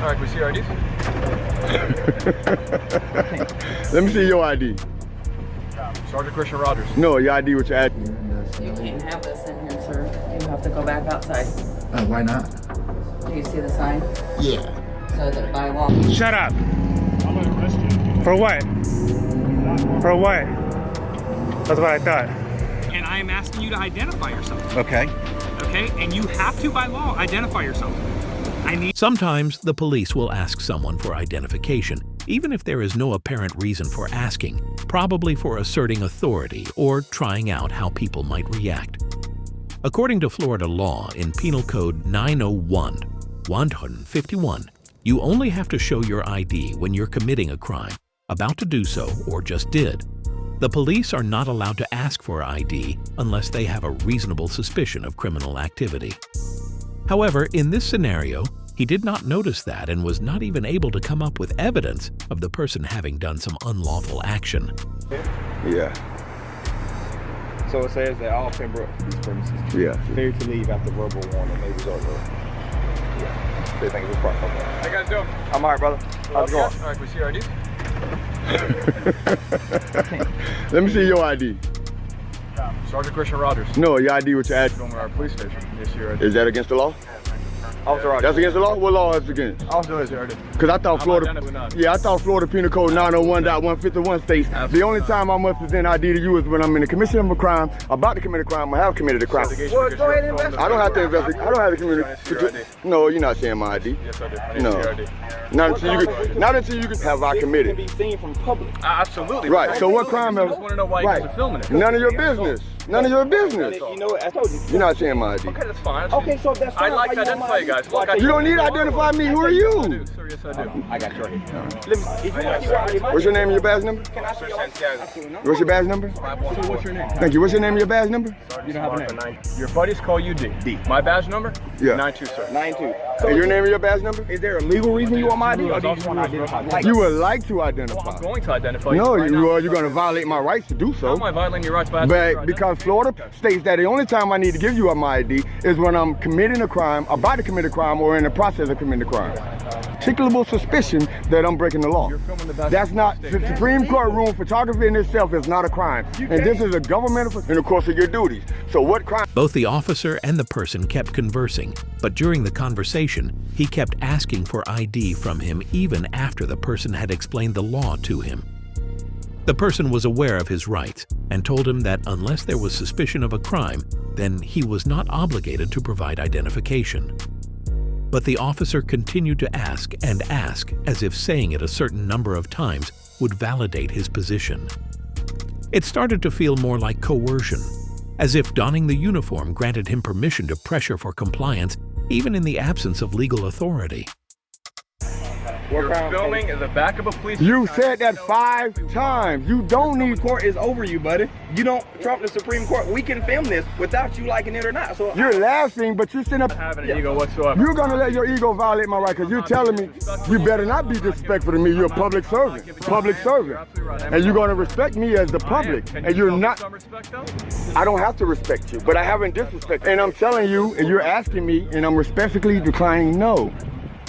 All right, can we see your IDs? Let me see your ID. Sergeant Christian Rogers. No, your ID with your ad. You can't have this in here, sir. You have to go back outside. Why not? Do you see the sign? Yeah. So that by law. Shut up. For what? For what? That's what I thought. And I am asking you to identify yourself. Okay. Okay? And you have to, by law, identify yourself. Sometimes the police will ask someone for identification, even if there is no apparent reason for asking, probably for asserting authority or trying out how people might react. According to Florida law in Penal Code 901-151, you only have to show your ID when you're committing a crime, about to do so, or just did. The police are not allowed to ask for ID unless they have a reasonable suspicion of criminal activity. However, in this scenario, he did not notice that and was not even able to come up with evidence of the person having done some unlawful action. Yeah. So it says that all Pembroke these premises. Yeah. Failure to leave after verbal warning may result in. Yeah. They think it's a problem. How you guys doing? I'm alright, brother. How's it going? All right, can we see your IDs? Let me see your ID. Sergeant Christian Rogers. No, your ID with your ad. Going to our police station. Yes, your ID. Is that against the law? Officer Rogers. That's against the law? What law is it against? Officer is your ID. Because I thought Florida, I thought Florida Penal Code 901.151 states the only time I must present ID to you is when I'm in the commission of a crime, about to commit a crime, or have committed a crime. Well, go ahead and investigate. I don't have to investigate. I don't have to commit. No, you're not saying my ID. Yes, I do. I No. your ID. Not until you can have I committed. Be seen from public. Absolutely. Right. So what crime I have? just want to know why you guys are filming it. None of your business. None of your business. You know what? I told you. You're not saying my ID. Okay, that's fine. Okay, so that's fine. I'd like to identify you guys. You don't need to identify me. Who are you? Sir, yes, I do. I got your head. What's your name and your badge number? What's your badge number? What's your name? Thank you. What's your name and your badge number? You don't have a name. Your buddies call you D. D. My badge number? Yeah. 92, sir. 92. And your name and your badge number? Is there a legal reason you want my ID, or do you just want to identify? You would like to Well, identify. I'm going to identify No, you right now. you're going to violate my rights to do How so. am I violating your rights by But because Florida states that the only time I need to give you my ID is when I'm committing a crime, about to commit a crime, or in the process of committing a crime. Articulable suspicion that I'm breaking the law. That's not, the Supreme Court room photography in itself is not a crime. And this is a governmental in the course of your duties. So what crime? Both the officer and the person kept conversing, but during the conversation, he kept asking for ID from him even after the person had explained the law to him. The person was aware of his rights and told him that unless there was suspicion of a crime, then he was not obligated to provide identification. But the officer continued to ask and ask, as if saying it a certain number of times would validate his position. It started to feel more like coercion, as if donning the uniform granted him permission to pressure for compliance even in the absence of legal authority. You're filming in the back of a police You said that 5 times. You don't need Court is over you, buddy. You don't trump the Supreme Court. We can film this without you liking it or not. So You're laughing, but you're sitting up. having an ego whatsoever. You're gonna let your ego violate my right because you're telling me you better not be disrespectful to me. You're a public servant. Public servant. And you're gonna respect me as the public. And you're not. Some respect, though? I don't have to respect you, but I haven't disrespected. And I'm telling you, and you're asking me, and I'm respectfully declining no.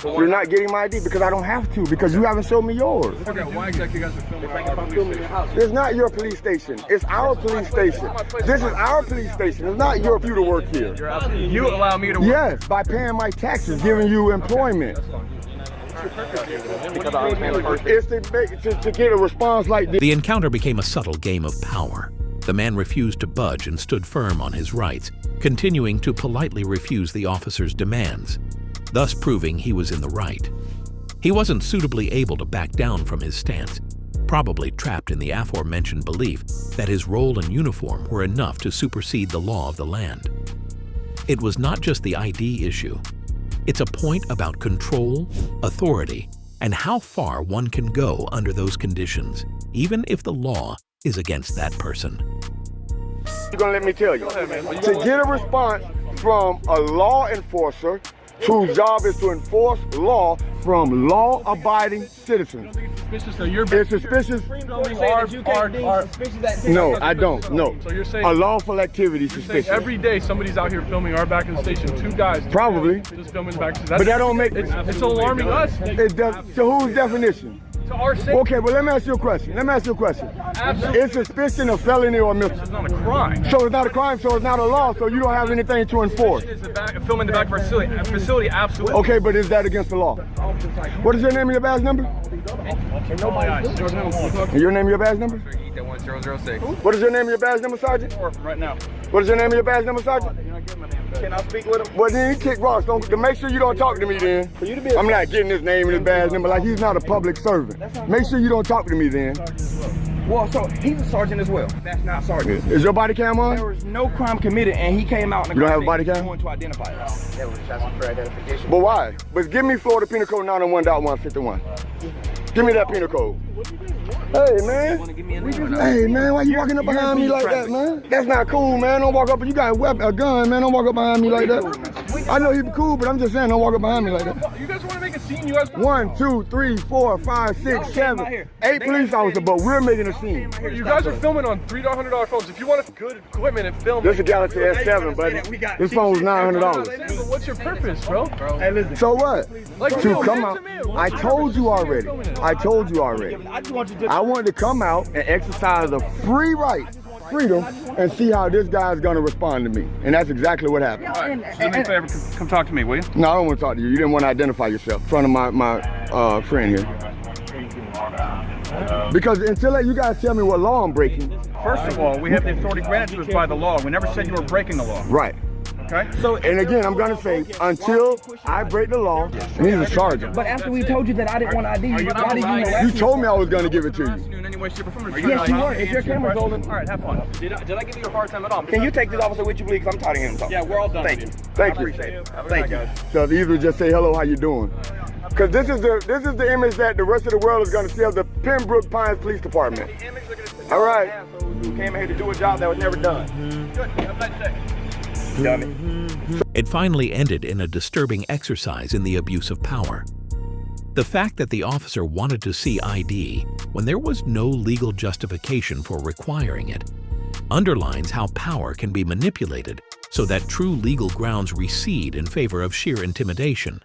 You're not getting my ID because I don't have to, because you haven't shown me yours. Okay, why exactly you guys are filming our police station? It's not your police station. It's our police station. This is our police station. It's not your you to work here. You allow me to work. Yes, by paying my taxes, giving you employment. It's to get a response like this. The encounter became a subtle game of power. The man refused to budge and stood firm on his rights, continuing to politely refuse the officer's demands, thus proving he was in the right. He wasn't suitably able to back down from his stance, probably trapped in the aforementioned belief that his role and uniform were enough to supersede the law of the land. It was not just the ID issue. It's a point about control, authority, and how far one can go under those conditions, even if the law is against that person. You're gonna let me tell you. To get a response from a law enforcer whose job is to enforce law from law-abiding citizens. suspicious that you're It's suspicious. filming our No, I don't. No. So you're saying A lawful activity saying suspicious. every day somebody's out here filming our back in the station. 2 guys. Probably. Just filming back. But that don't make It's alarming us. it does. So whose definition? To our safety. Okay, but let me ask you a question. Absolutely. Is suspicion a felony or a It's misdemeanor? not a crime. So it's not a crime, so it's not a law, so you don't have anything to enforce. It's the back, filming the back of our facility, absolutely. Okay, but is that against the law? What is your name and your badge number? And your name and your badge number? What is your name and your badge number, Sergeant? Right now. What is your name and your badge number, Sergeant? Can I speak with him? Well, then you kick rocks. Don't make sure you don't talk to me then. I'm not getting his name and his badge number like he's not a public servant. Make sure you don't talk to me then. Well, so he's a sergeant as well. That's not sergeant. Is your body cam on? There was no crime committed, and he came out in the You don't car have a body saying cam? he's going to identify us. That was just for identification. But why? But give me Florida Penal Code 901.151. Give me that penal code. Hey, man. Hey, man, why you walking up behind me like that, man? That's not cool, man. Don't walk up. You got a gun, man. Don't walk up behind me like that. I know you be cool, but I'm just saying, don't walk up behind me like that. You guys want to make a scene? You guys. 1, 2, 3, 4, 5, 6, 7, 8 police officers, but we're making a scene. You guys are filming on $300 phones. If you want good equipment and film, This is a Galaxy S7, buddy. This phone was $900. But what's your purpose, bro? Hey, listen. So what? Like, To real, come man, out. to me, I told you already. I told you already. I just want you to. I wanted to come out and exercise a free right, freedom, and see how this guy's gonna respond to me. And that's exactly what happened. All right, so do me a favor, come talk to me, will you? No, I don't want to talk to you. You didn't want to identify yourself in front of my friend here. Because until you guys tell me what law I'm breaking. First of all, we have the authority granted to us by the law. We never said you were breaking the law. Right. Okay? So, and again, I'm gonna say, until I break the law, and he's a sergeant. But after we told you that I didn't want to ID you, why did you harass You told me I was gonna give it to you. In any way, shape, or form. Yes, you were. If your camera's rolling. All right, have fun. Did I give you a hard time at all? Can you take this officer with you, please? 'Cause I'm tired of hearing him talk. Yeah, we're all done. Thank you. Thank you. Thank you. So either just say hello, how you doing? Because this is the image that the rest of the world is gonna see of the Pembroke Pines Police Department. All right. You came here to do a job that was never done. Good. Have a nice day. Dummy. It finally ended in a disturbing exercise in the abuse of power. The fact that the officer wanted to see ID when there was no legal justification for requiring it underlines how power can be manipulated so that true legal grounds recede in favor of sheer intimidation.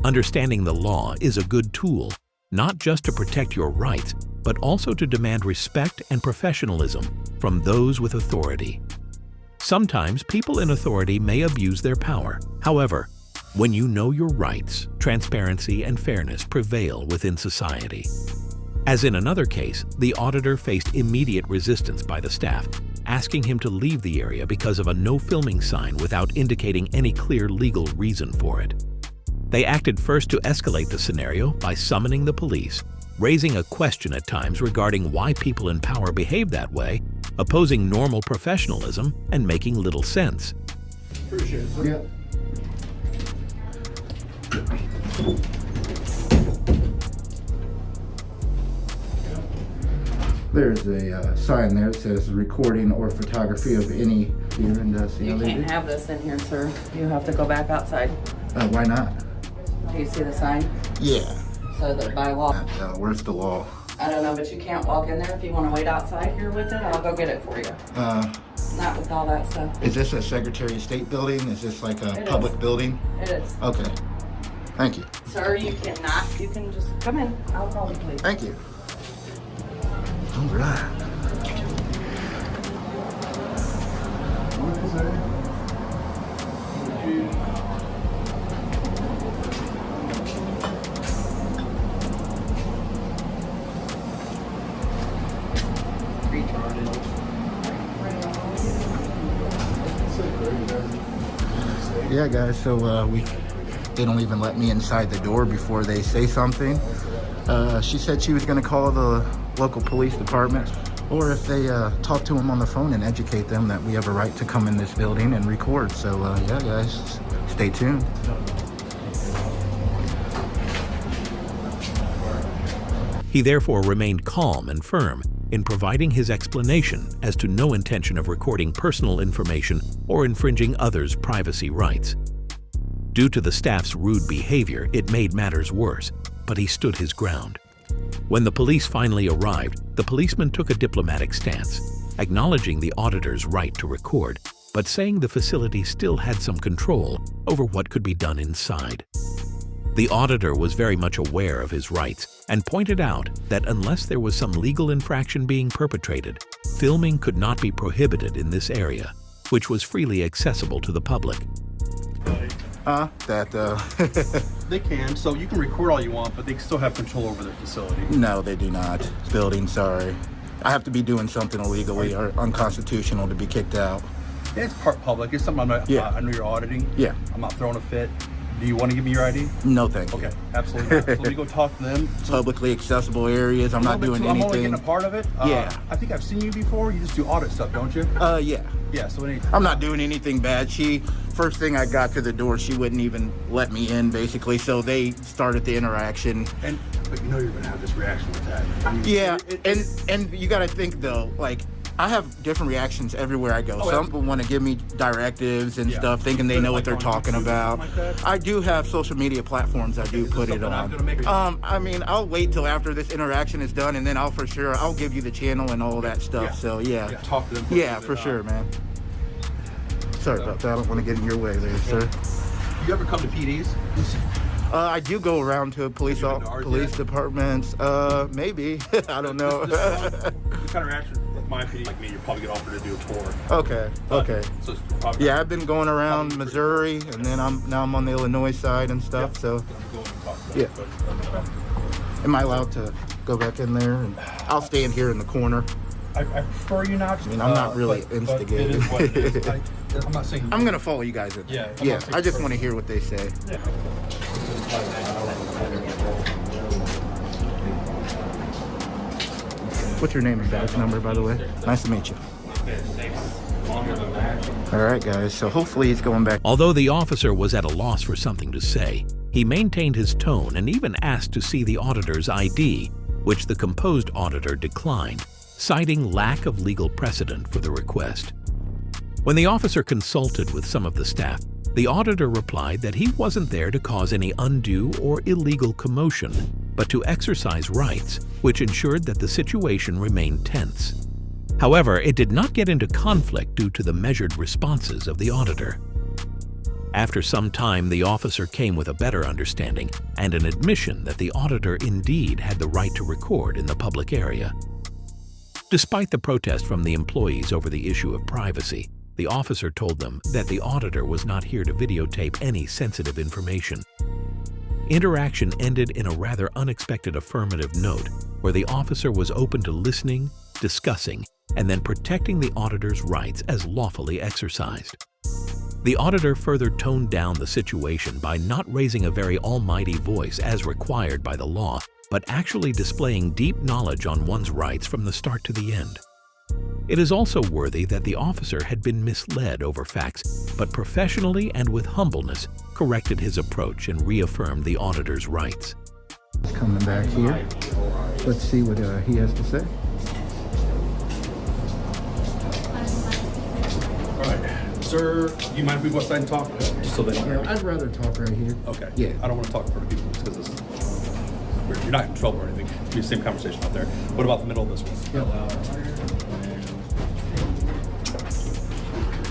Understanding the law is a good tool, not just to protect your rights, but also to demand respect and professionalism from those with authority. Sometimes people in authority may abuse their power. However, when you know your rights, transparency and fairness prevail within society. As in another case, the auditor faced immediate resistance by the staff, asking him to leave the area because of a no filming sign without indicating any clear legal reason for it. They acted first to escalate the scenario by summoning the police, raising a question at times regarding why people in power behave that way, opposing normal professionalism and making little sense. Appreciate it. Yeah. There's a sign there that says recording or photography of any here in the You can't have this in here, sir. You have to go back outside. Why not? Do you see the sign? Yeah. So that by law. Where's the law? I don't know, but you can't walk in there. If you want to wait outside here with it, I'll go get it for you. Not with all that stuff. Is this a Secretary of State building? Is this like a It public is. building? It is. Okay. Thank you. Sir, you cannot. You can just come in. I'll call you, please. Thank you. All right. Yeah, guys, so they don't even let me inside the door before they say something. She said she was going to call the local police department, or if they talk to them on the phone and educate them that we have a right to come in this building and record. So yeah, guys, stay tuned. He therefore remained calm and firm in providing his explanation as to no intention of recording personal information or infringing others' privacy rights. Due to the staff's rude behavior, it made matters worse, but he stood his ground. When the police finally arrived, the policeman took a diplomatic stance, acknowledging the auditor's right to record, but saying the facility still had some control over what could be done inside. The auditor was very much aware of his rights and pointed out that unless there was some legal infraction being perpetrated, filming could not be prohibited in this area, which was freely accessible to the public. They can, so you can record all you want, but they still have control over their facility. No, they do not. Building, sorry. I have to be doing something illegally or unconstitutional to be kicked out. Yeah, it's part public. It's something I'm not, I know you're auditing. Yeah. I'm not throwing a fit. Do you want to give me your ID? No, thank you. Okay, absolutely not. So let me go talk to them. Publicly accessible areas. I'm not doing anything. I'm only getting a part of it. Yeah. I think I've seen you before. You just do audit stuff, don't you? Yeah. Yeah, so I'm not doing anything bad. First thing I got to the door, she wouldn't even let me in, basically. So they started the interaction. But you know you're going to have this reaction with that. I mean, yeah, and you got to think, though, like, I have different reactions everywhere I go. Some people want to give me directives and stuff, thinking they know what they're talking about. I do have social media platforms I do put it on. I mean, I'll wait till after this interaction is done, and then I'll give you the channel and all that stuff. Yeah. So yeah, talk to them. Yeah, for sure, man. Sorry about that. I don't want to get in your way there, sir. You ever come to PDs? I do go around to police departments. Maybe. I don't know. The kind of reaction with my PD, like me, you probably get offered to do a tour. Okay. So yeah, I've been going around Missouri, and then I'm on the Illinois side and stuff. So yeah. Am I allowed to go back in there? And I'll stay in here in the corner. I prefer you not. I mean, I'm not really instigating. It is what it is. I'm not saying. I'm gonna follow you guys in. Yeah. I just want to hear what they say. Yeah. What's your name and badge number, by the way? Nice to meet you. All right, guys. So hopefully he's going back. Although the officer was at a loss for something to say, he maintained his tone and even asked to see the auditor's ID, which the composed auditor declined, citing lack of legal precedent for the request. When the officer consulted with some of the staff, the auditor replied that he wasn't there to cause any undue or illegal commotion, but to exercise rights, which ensured that the situation remained tense. However, it did not get into conflict due to the measured responses of the auditor. After some time, the officer came with a better understanding and an admission that the auditor indeed had the right to record in the public area. Despite the protest from the employees over the issue of privacy, the officer told them that the auditor was not here to videotape any sensitive information. Interaction ended in a rather unexpected affirmative note, where the officer was open to listening, discussing, and then protecting the auditor's rights as lawfully exercised. The auditor further toned down the situation by not raising a very almighty voice as required by the law, but actually displaying deep knowledge on one's rights from the start to the end. It is also worthy that the officer had been misled over facts, but professionally and with humbleness corrected his approach and reaffirmed the auditor's rights. Coming back here. Let's see what he has to say. All right, sir. Do you mind if we go outside and talk? Just so that I'd rather talk right here. Okay. Yeah. I don't want to talk in front of people just because you're not in trouble or anything. It'll be the same conversation out there. What about the middle of this one? Yep.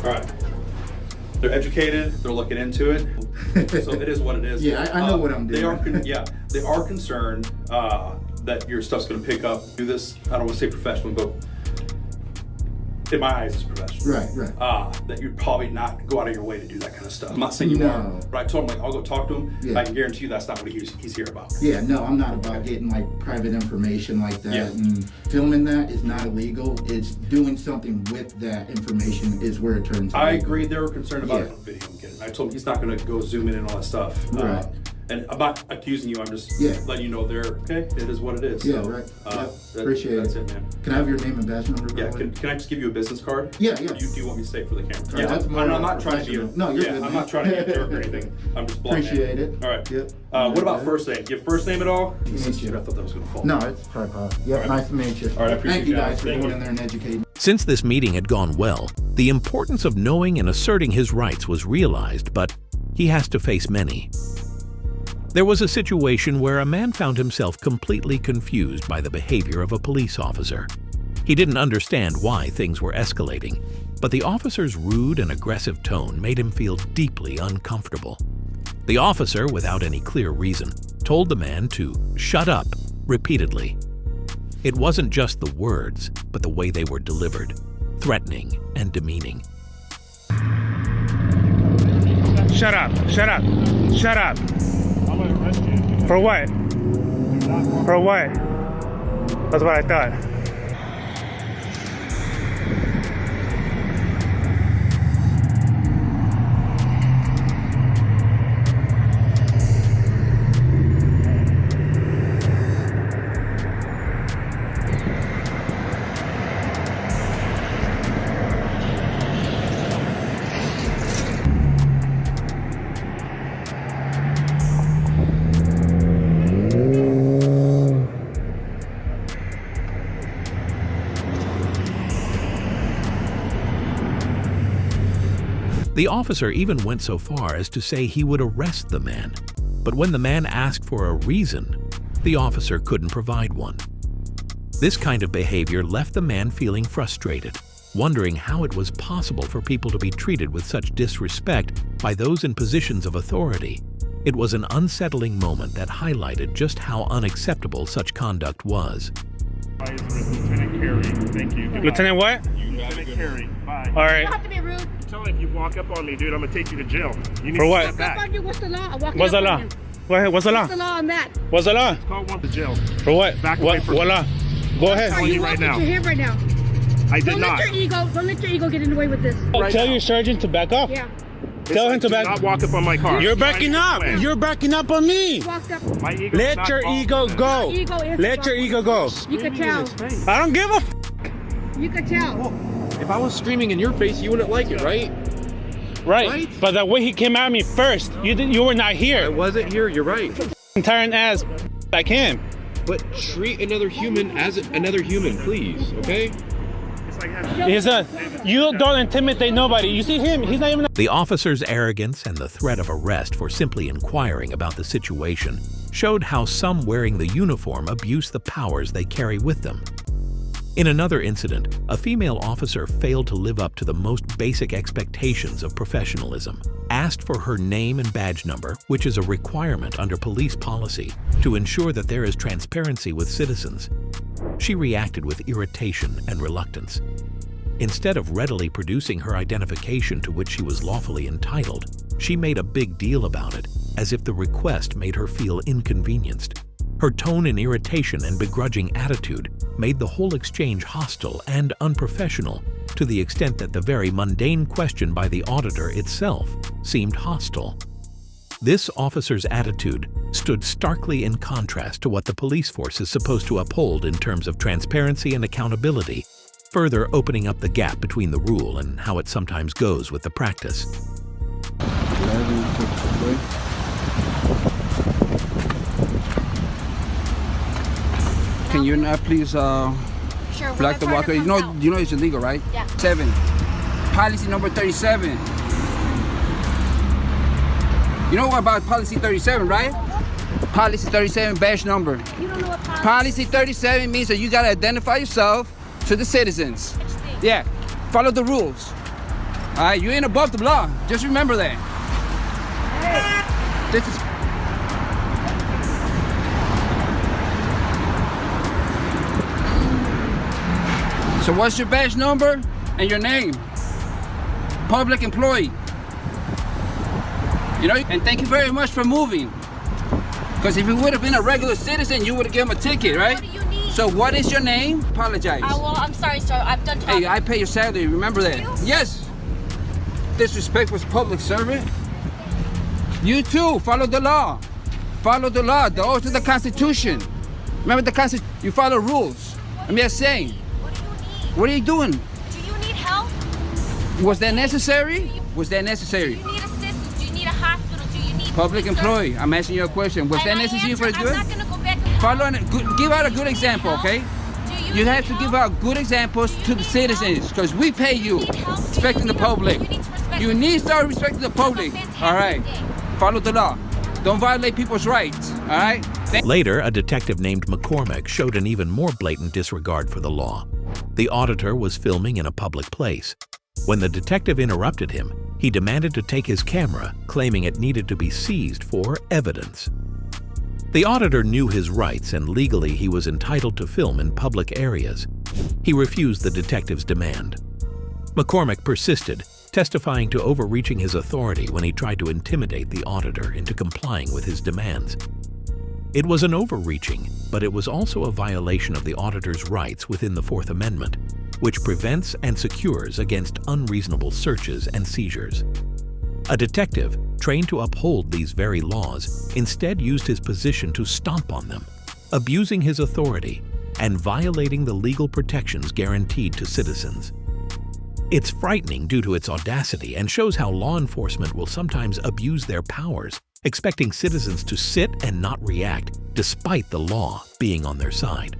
All right. They're educated. They're looking into it. So it is what it is. Yeah, I know what I'm doing. They are concerned that your stuff's going to pick up. Do this. I don't want to say professionally, but in my eyes, it's professional. Right. That you'd probably not go out of your way to do that kind of stuff. I'm not saying you are, but I told him, like, I'll go talk to him. Yeah. I can guarantee you that's not what he's here about. Yeah, no, I'm not about getting like private information like that. Yeah. And filming that is not illegal. It's doing something with that information is where it turns. I agree. They were concerned about it on video. I told him he's not going to go zoom in and all that stuff. Right. And I'm not accusing you. I'm just letting you know okay. It is what it is. Yeah, right. Appreciate that's it, man. Can I have your name and badge number? Yeah. Can I just give you a business card? Yeah. Do you want me to say it for the camera? Right, I'm not trying to be No, you're good. I'm not trying to be a jerk or anything. I'm just blunt. Appreciate it. All right. Yep. What about first name? Do you have first name at all? Meet you. I thought that was going to fall. No, it's tripod. Yep. Right. Nice to meet you. All right. I appreciate Thank you guys for going in there and educating. Since this meeting had gone well, the importance of knowing and asserting his rights was realized, but he has to face many. There was a situation where a man found himself completely confused by the behavior of a police officer. He didn't understand why things were escalating, but the officer's rude and aggressive tone made him feel deeply uncomfortable. The officer, without any clear reason, told the man to shut up repeatedly. It wasn't just the words, but the way they were delivered, threatening and demeaning. Shut up, shut up, shut up. I'm gonna arrest you. For what? For what? That's what I thought. The officer even went so far as to say he would arrest the man, but when the man asked for a reason, the officer couldn't provide one. This kind of behavior left the man feeling frustrated, wondering how it was possible for people to be treated with such disrespect by those in positions of authority. It was an unsettling moment that highlighted just how unacceptable such conduct was. Lieutenant Carey, thank you. Lieutenant what? Lieutenant Carey, bye. All right. You don't have to be rude. Tell me if you walk up on me, dude, I'm gonna take you to jail. You need For to what? step back. Walk up on you. What's the law? What's the law? What's the law? What's the law on that? What's the law? Call one to jail. For what? Back away from what law? Go ahead. Are you right walking now. to him right now? I did Don't not. let your ego get in the way with this. Tell your sergeant to back up. Yeah. Tell him to Do back not walk up on my car. You're backing up. You're backing up on me. Walked up. My ego Let your ego go. Your ego is Let your ego go. You could tell. I don't give a f. You could tell. If I was screaming in your face, you wouldn't like it, right? Right. But the way he came at me first, you were not here. I wasn't here, you're right. Entire ass like him. But treat another human as another human, please, okay? You don't intimidate nobody. You see him, he's not even. The officer's arrogance and the threat of arrest for simply inquiring about the situation showed how some wearing the uniform abuse the powers they carry with them. In another incident, a female officer failed to live up to the most basic expectations of professionalism, asked for her name and badge number, which is a requirement under police policy to ensure that there is transparency with citizens. She reacted with irritation and reluctance. Instead of readily producing her identification to which she was lawfully entitled, she made a big deal about it, as if the request made her feel inconvenienced. Her tone and irritation and begrudging attitude made the whole exchange hostile and unprofessional, to the extent that the very mundane question by the auditor itself seemed hostile. This officer's attitude stood starkly in contrast to what the police force is supposed to uphold in terms of transparency and accountability, further opening up the gap between the rule and how it sometimes goes with the practice. Can you not please block the walker? You know it's illegal, right? Yeah. 7. Policy number 37. You know about policy 37, right? Policy 37 badge number. You don't know what Policy 37 means that you gotta identify yourself to the citizens. Yeah. Follow the rules. All right, you ain't above the law. Just remember that. This is. So what's your badge number and your name? Public employee. You know, and thank you very much for moving. Because if you would have been a regular citizen, you would have given him a ticket, right? What do you need? So what is your name? Apologize. Well, I'm sorry, sir. I've done talking. Hey, I pay your salary, remember that? Yes. Disrespect was public servant. You too, follow the law. Follow the law, the oath of the Constitution. Remember the Constitution, you follow rules. I'm just saying. What do you need? What are you doing? Do you need help? Was that necessary? Was that necessary? Do you need assistance? Do you need a hospital? Do you need Public employee, I'm asking you a question. Was that necessary for good? I'm not gonna go back and Follow and give out a good example, okay? You have to give out good examples to the citizens because we pay you, respecting the public. You need to start respecting the public. All right, follow the law. Don't violate people's rights, all right? Later, a detective named McCormick showed an even more blatant disregard for the law. The auditor was filming in a public place. When the detective interrupted him, he demanded to take his camera, claiming it needed to be seized for evidence. The auditor knew his rights and legally he was entitled to film in public areas. He refused the detective's demand. McCormick persisted, testifying to overreaching his authority when he tried to intimidate the auditor into complying with his demands. It was an overreaching, but it was also a violation of the auditor's rights within the Fourth Amendment, which prevents and secures against unreasonable searches and seizures. A detective, trained to uphold these very laws, instead used his position to stomp on them, abusing his authority and violating the legal protections guaranteed to citizens. It's frightening due to its audacity and shows how law enforcement will sometimes abuse their powers, expecting citizens to sit and not react despite the law being on their side.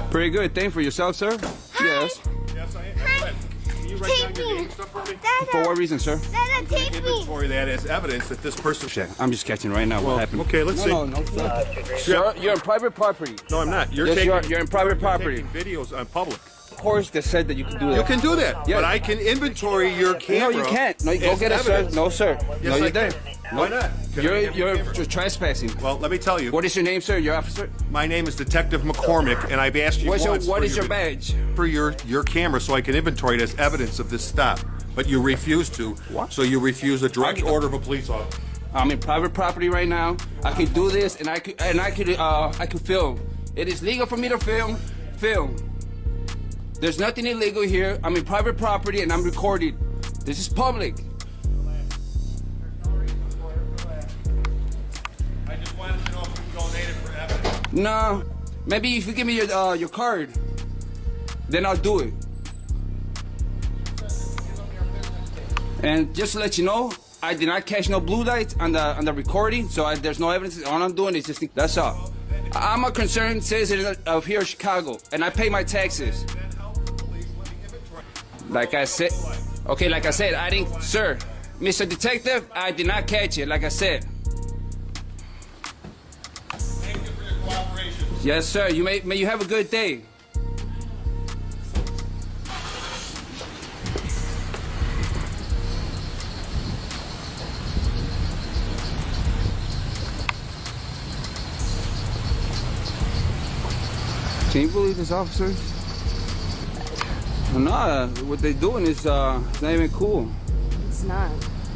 Pretty good. Thank you for yourself, sir. Hi. Yes. Yes, I am. Hi. Can you write down your name stuff for me? Dada. For what reason, sir? Dada, take me. Inventory that as evidence that this person. I'm just catching right now what happened. Okay, let's see. No, sir. Sir, you're in private property. No, I'm not. You're in private property. Taking videos on public. Of course, they said that you can do that. You can do that, Yeah. but I can inventory your camera. No, you can't. No, go get it, sir. No, sir. Yes, no, I you can. don't. Why not? You're trespassing. Well, let me tell you. What is your name, sir? Your officer? My name is Detective McCormick, and I've asked you What is your badge? For your camera, so I can inventory it as evidence of this stop. But you refuse to. What? So you refuse a direct order of a police officer. I'm in private property right now. I can do this, and I could film. It is legal for me to film. There's nothing illegal here. I'm in private property, and I'm recorded. This is public. I just wanted to know if you donated for evidence. No, maybe if you give me your card, then I'll do it. And just to let you know, I did not catch no blue lights on the recording, so there's no evidence. All I'm doing is just that's all. I'm a concerned citizen of here in Chicago, and I pay my taxes. Like I said, I didn't, sir, Mr. Detective, I did not catch it. Like I said. Thank you for your cooperation. Yes, sir. May you have a good day. Can you believe this, officer? No, what they're doing is it's not even cool. It's not.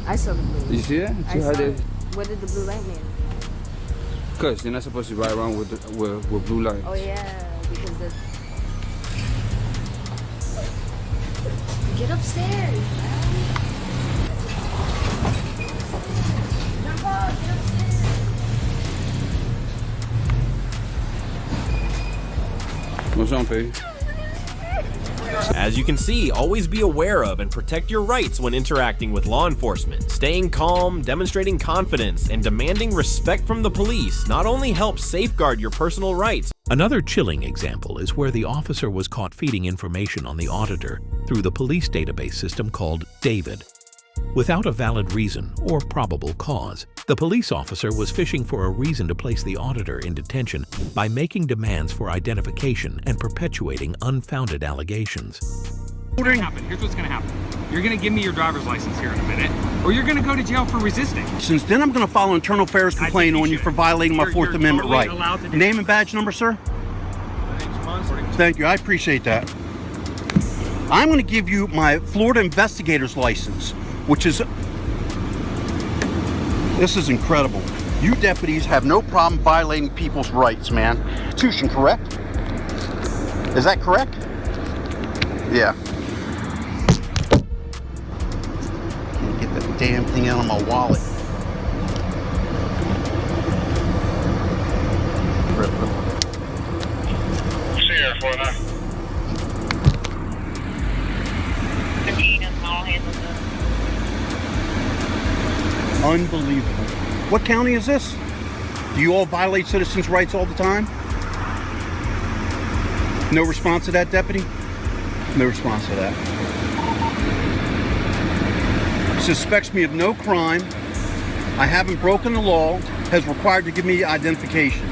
I saw the blue. You see that? I saw it. What did the blue light mean? Because you're not supposed to ride around with blue lights. Oh yeah, because the. Get upstairs, man. Jump off, get upstairs. What's on, baby? As you can see, always be aware of and protect your rights when interacting with law enforcement. Staying calm, demonstrating confidence, and demanding respect from the police not only helps safeguard your personal rights. Another chilling example is where the officer was caught feeding information on the auditor through the police database system called David. Without a valid reason or probable cause, the police officer was fishing for a reason to place the auditor in detention by making demands for identification and perpetuating unfounded allegations. Here's what's gonna happen. You're gonna give me your driver's license here in a minute, or you're gonna go to jail for resisting. Since then, I'm gonna file an internal affairs complaint on you for violating my Fourth Amendment right. Name and badge number, sir? Thank you, I appreciate that. I'm gonna give you my Florida investigator's license, which is, this is incredible. You deputies have no problem violating people's rights, man. Constitution, correct? Is that correct? Yeah. Can't get that damn thing out of my wallet. Sheriff, what Unbelievable. What county is this? Do you all violate citizens' rights all the time? No response to that, deputy? No response to that. suspects me of no crime, I haven't broken the law, has required to give me identification.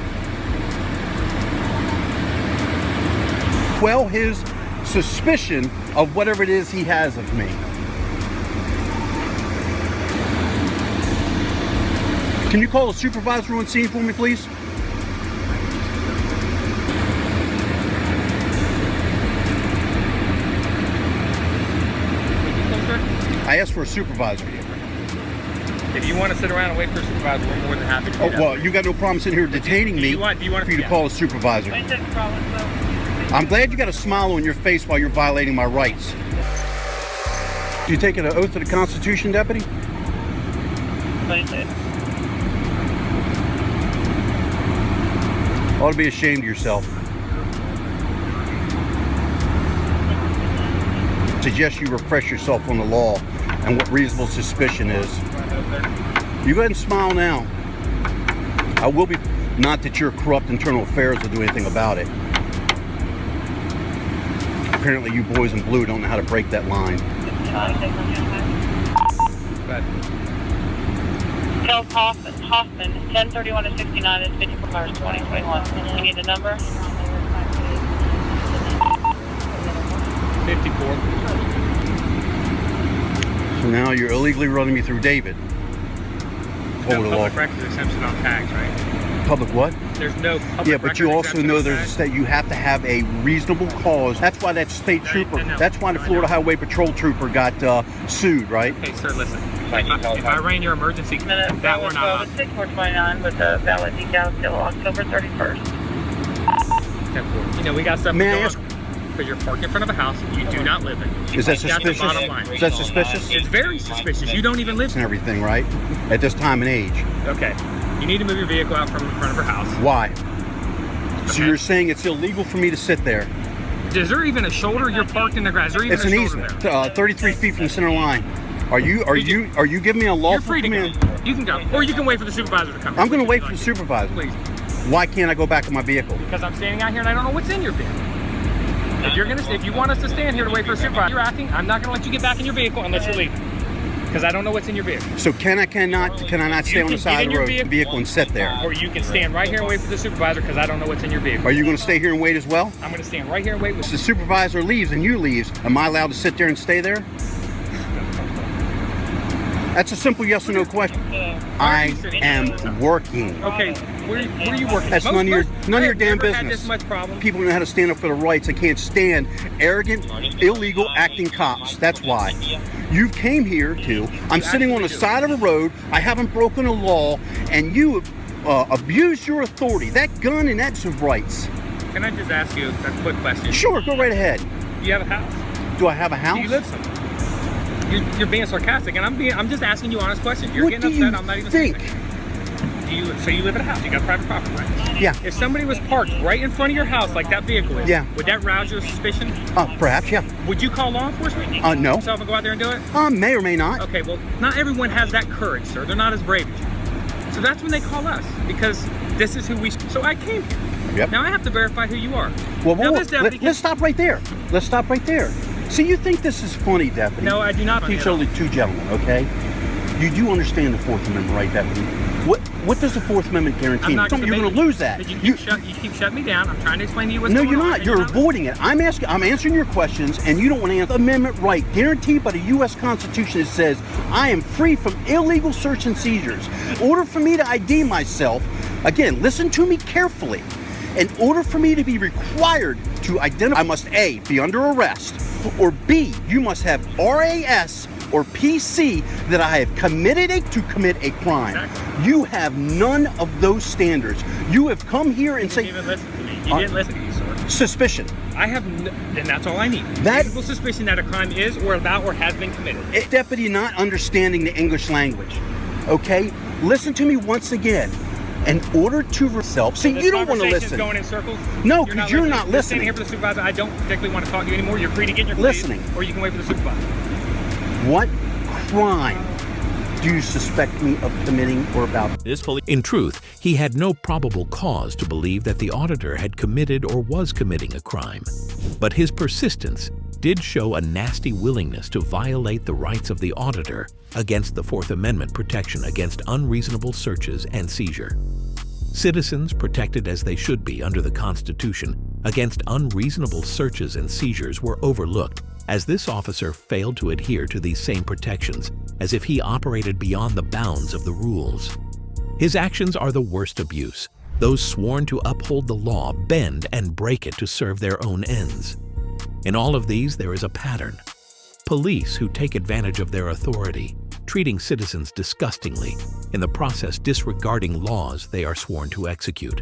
Quell his suspicion of whatever it is he has of me. Can you call a supervisor on scene for me, please? I asked for a supervisor. If you want to sit around and wait for a supervisor, we're more than happy to do that. Well, you got no problem sitting here detaining me for you to call a supervisor. I'm glad you got a smile on your face while you're violating my rights. You taking an oath to the Constitution, Deputy? Ought to be ashamed of yourself. Suggest you refresh yourself on the law and what reasonable suspicion is. You go ahead and smile now. I will be, not that your corrupt internal affairs will do anything about it. Apparently you boys in blue don't know how to break that line. Tell Hoffman, 1031 to 69 is 54 hours 2021. You need the number? 54. So now you're illegally running me through David. No public records exemption on tags, right? Public what? There's no public Yeah, but you also know there's a tags. state, you have to have a reasonable cause. That's why that state trooper, that's why the Florida Highway Patrol trooper got sued, right? Okay, sir, listen. If I ran your emergency, that we're not on. 6429 with a valid decal till October 31st. You know, we got stuff May I going ask- on. Because you're parked in front of a house you do not live in. Is that That's the suspicious? bottom line. Is that suspicious? It's very suspicious. You don't even live And everything, right? At this time and age. Okay. You need to move your vehicle out from in front of her house. Why? So you're saying it's illegal for me to sit there? Is there even a shoulder? You're parked in the grass. Is there even It's a an shoulder easement, 33 feet from the center line. Are you giving me a lawful You're free to command? go. You can go. Or you can wait for the supervisor to come. I'm going to wait for the supervisor. Please. Why can't I go back to my vehicle? Because I'm standing out here and I don't know what's in your vehicle. If you want us to stand here to wait for a supervisor, you're acting, I'm not going to let you get back in your vehicle unless you leave. Because I don't know what's in your vehicle. So can I not stay on the side of the road vehicle and sit there? Or you can stand right here and wait for the supervisor because I don't know what's in your vehicle. Are you going to stay here and wait as well? I'm going to stand right here and wait. If the supervisor leaves and you leaves, am I allowed to sit there and stay there? That's a simple yes or no question. I am working. Okay, where are you working? That's none of your damn business. Had this much problem. People know how to stand up for their rights. They can't stand arrogant, illegal acting cops. That's why. You came here to, I'm sitting on the side of a road, I haven't broken a law, and you abused your authority. That gun and that's of rights. Can I just ask you a quick question? Sure, go right ahead. Do you have a house? Do I have a house? Do you live somewhere? You're being sarcastic, and I'm just asking you honest questions. You're What getting do you upset. I'm not even think? So you live in a house. You got private property, right? Yeah. If somebody was parked right in front of your house, like that vehicle is, Yeah. would that rouse your suspicion? Perhaps, yeah. Would you call law enforcement? No. Yourself and go out there and do it? May or may not. Okay, well, not everyone has that courage, sir. They're not as brave as you. So that's when they call us, because this is who we. So I came here. Yep. Now I have to verify who you are. Well, now, this deputy let's stop right there. Let's stop right there. See, you think this is funny, Deputy? No, I do not. Teach only two gentlemen, okay? You do understand the Fourth Amendment, right, Deputy? What does the Fourth Amendment guarantee? You're going to lose that. You keep shutting me down. I'm trying to explain to you what's No, going you're on. not. You're avoiding it. I'm answering your questions, and you don't want to answer. Amendment right, guaranteed by the U.S. Constitution, it says, I am free from illegal search and seizures. In order for me to ID myself, again, listen to me carefully. In order for me to be required to identify, I must A, be under arrest, or B, you must have RAS or PC that I have committed to commit a crime. Exactly. You have none of those standards. You have come here and say, you didn't even listen to me. You didn't listen to me, sir. Suspicion. I have, then that's all I need. That reasonable suspicion that a crime is or about or has been committed. Deputy not understanding the English language. Okay, listen to me once again. In order to yourself, see, you don't want to listen. Going in circles. No, because you're not You're standing listening. here for the supervisor. I don't particularly want to talk to you anymore. You're free to get in your Listening. or you can wait for the supervisor. What crime do you suspect me of committing or about? In truth, he had no probable cause to believe that the auditor had committed or was committing a crime. But his persistence did show a nasty willingness to violate the rights of the auditor against the Fourth Amendment protection against unreasonable searches and seizure. Citizens, protected as they should be under the Constitution against unreasonable searches and seizures, were overlooked as this officer failed to adhere to these same protections, as if he operated beyond the bounds of the rules. His actions are the worst abuse. Those sworn to uphold the law bend and break it to serve their own ends. In all of these, there is a pattern. Police who take advantage of their authority, treating citizens disgustingly, in the process disregarding laws they are sworn to execute.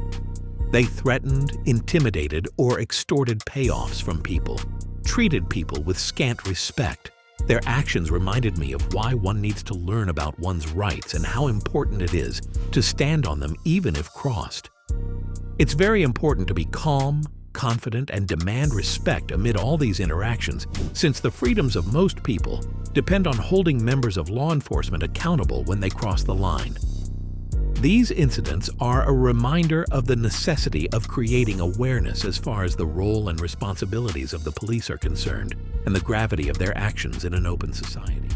They threatened, intimidated, or extorted payoffs from people, treated people with scant respect. Their actions reminded me of why one needs to learn about one's rights and how important it is to stand on them even if crossed. It's very important to be calm, confident, and demand respect amid all these interactions, since the freedoms of most people depend on holding members of law enforcement accountable when they cross the line. These incidents are a reminder of the necessity of creating awareness as far as the role and responsibilities of the police are concerned, and the gravity of their actions in an open society.